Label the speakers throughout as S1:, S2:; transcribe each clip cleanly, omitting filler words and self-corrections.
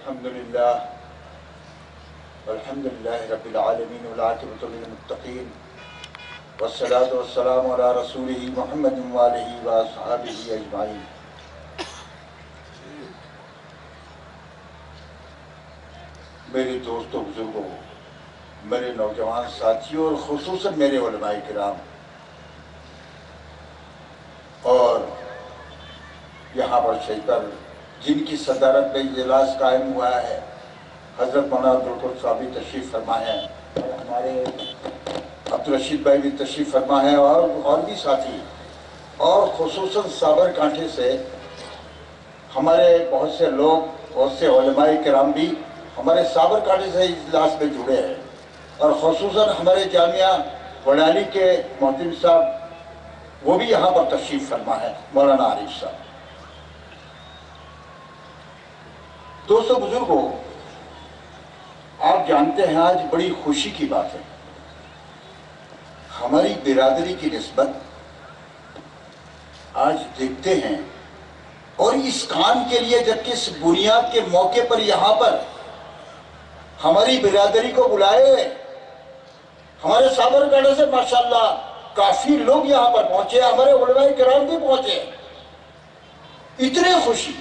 S1: الحمدللہ والحمدللہ رب العالمین والعاقبۃ للمتقین والصلاۃ والسلام علی رسولہ محمد وآلہ وصحبہ اجمعین۔ میرے دوستوں، بزرگوں، میرے نوجوان ساتھیوں اور خصوصاً میرے علماء کرام اور یہاں پر شہید پر جن کی صدارت میں اجلاس قائم ہوا ہے، حضرت مولانا عبدالقدس صاحب بھی تشریف فرما ہے اور ہمارے عبدالرشید بھائی بھی تشریف فرما ہے اور بھی ساتھی، اور خصوصاً صابر کانٹھے سے ہمارے بہت سے لوگ، بہت سے علماء کرام بھی ہمارے صابر کانٹھے سے اجلاس میں جڑے ہیں، اور خصوصاً ہمارے جامعہ وڈالی کے محترم صاحب وہ بھی یہاں پر تشریف فرما ہے، مولانا عارف صاحب۔ دوستو، بزرگوں، آپ جانتے ہیں آج بڑی خوشی کی بات ہے، ہماری برادری کی نسبت آج دیکھتے ہیں، اور اس کام کے لیے جبکہ اس بنیاد کے موقع پر یہاں پر ہماری برادری کو بلائے، ہمارے صابر کانٹھے سے ماشاءاللہ کافی لوگ یہاں پر پہنچے، ہمارے علماء کرام بھی پہنچے، اتنے خوشی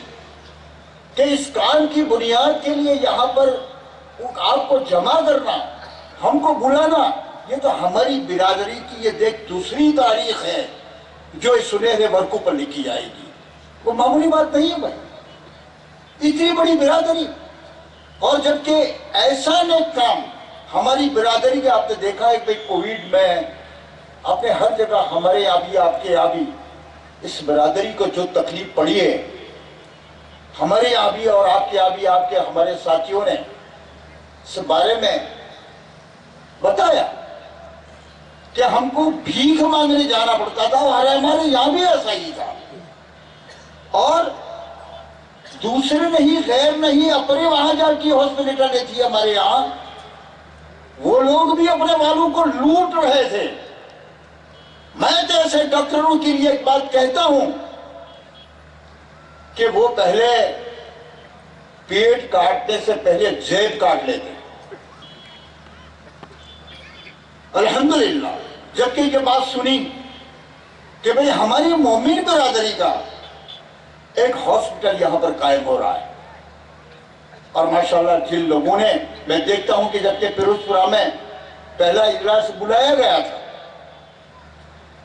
S1: کہ اس کام کی بنیاد کے لیے یہاں پر آپ کو جمع کرنا، ہم کو بلانا، یہ تو ہماری برادری کی یہ دیکھ دوسری تاریخ ہے جو اس سنہرے ورقوں پر لکھی جائے گی۔ وہ معمولی بات نہیں ہے بھائی، اتنی بڑی برادری، اور جبکہ ایسا نیک کام ہماری برادری کا آپ نے دیکھا ہے کہ کوویڈ میں آپ نے ہر جگہ ہمارے آبی، آپ کے آبی، اس برادری کو جو تکلیف پڑی ہے، ہمارے آبی اور آپ کے آبی، آپ کے ہمارے ساتھیوں نے اس بارے میں بتایا کہ ہم کو بھیک مانگنے جانا پڑتا تھا، اور ہمارے یہاں بھی ایسا ہی تھا، اور دوسرے نہیں، غیر نہیں، اپنے وہاں جا کے ہاسپٹلیں تھی ہمارے یہاں، وہ لوگ بھی اپنے والوں کو لوٹ رہے تھے۔ میں تو ایسے ڈاکٹروں کے لیے ایک بات کہتا ہوں کہ وہ پہلے پیٹ کاٹنے سے پہلے جیب کاٹ لیتے۔ الحمدللہ جبکہ یہ بات سنی کہ بھئی ہماری مومن برادری کا ایک ہاسپٹل یہاں پر قائم ہو رہا ہے، اور ماشاءاللہ جن لوگوں نے، میں دیکھتا ہوں کہ جبکہ پیروزپورہ میں پہلا اجلاس بلایا گیا تھا،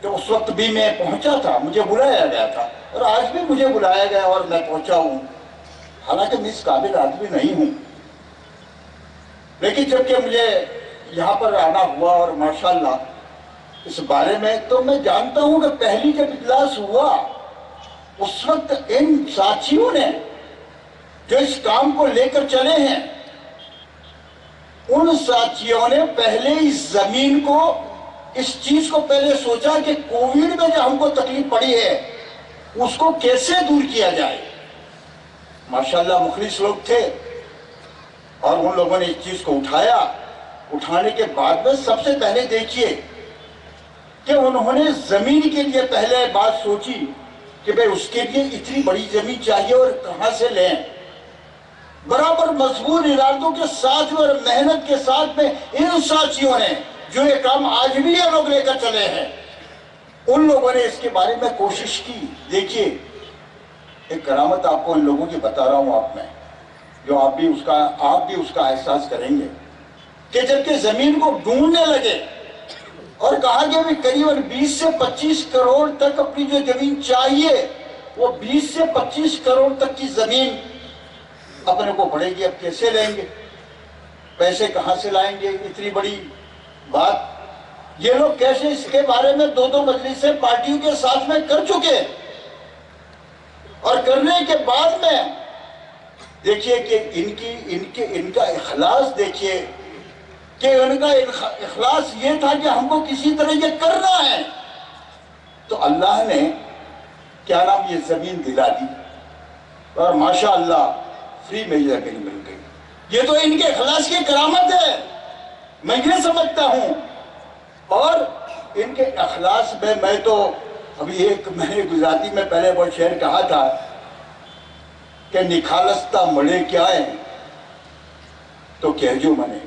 S1: تو اس وقت بھی میں پہنچا تھا، مجھے بلایا گیا تھا، اور آج بھی مجھے بلایا گیا اور میں پہنچا ہوں، حالانکہ میں اس قابل آدمی نہیں ہوں، لیکن جبکہ مجھے یہاں پر آنا ہوا اور ماشاءاللہ اس بارے میں، تو میں جانتا ہوں کہ پہلی جب اجلاس ہوا اس وقت ان ساتھیوں نے جو اس کام کو لے کر چلے ہیں، ان ساتھیوں نے پہلے اس زمین کو، اس چیز کو پہلے سوچا کہ کوویڈ میں جو ہم کو تکلیف پڑی ہے اس کو کیسے دور کیا جائے۔ ماشاءاللہ مخلص لوگ تھے، اور ان لوگوں نے اس چیز کو اٹھایا۔ اٹھانے کے بعد میں سب سے پہلے دیکھیے کہ انہوں نے زمین کے لیے پہلے بات سوچی کہ بھئی اس کے لیے اتنی بڑی زمین چاہیے اور کہاں سے لیں۔ برابر مضبوط ارادوں کے ساتھ اور محنت کے ساتھ میں ان ساتھیوں نے جو یہ کام آج بھی یہ لوگ لے کر چلے ہیں، ان لوگوں نے اس کے بارے میں کوشش کی۔ دیکھیے ایک کرامت آپ کو ان لوگوں کی بتا رہا ہوں آپ میں، جو آپ بھی اس کا احساس کریں گے، کہ جبکہ زمین کو ڈھونڈنے لگے اور کہا کہ قریباً 20 سے 25 کروڑ تک اپنی جو زمین چاہیے، وہ 20 سے 25 کروڑ تک کی زمین اپنے کو پڑے گی۔ اب کیسے لیں گے؟ پیسے کہاں سے لائیں گے؟ اتنی بڑی بات یہ لوگ کیسے؟ اس کے بارے میں دو مجلسیں پارٹیوں کے ساتھ میں کر چکے، اور کرنے کے بعد میں دیکھیے کہ ان کا اخلاص دیکھیے کہ ان کا اخلاص یہ تھا کہ ہم کو کسی طرح یہ کرنا ہے، تو اللہ نے کیا نام یہ زمین دلا دی، اور ماشاءاللہ فری میں یہ زمین مل گئی۔ یہ تو ان کے اخلاص کی کرامت ہے، میں یہ سمجھتا ہوں۔ اور ان کے اخلاص میں تو ابھی میں نے گجراتی میں پہلے وہ شعر کہا تھا کہ نکھالستہ مڑے کیا ہے તો કહેજો મને,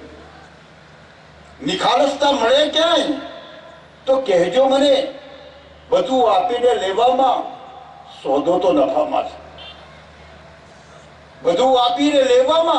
S1: નિખાલસતા મળે ક્યાંય તો કહેજો મને, બધું આપીને લેવામાં સોદો તો નફામાં છે, બધું આપીને લેવામાં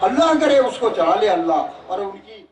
S1: اللہ کرے اس کو چلا لے اللہ اور ان کی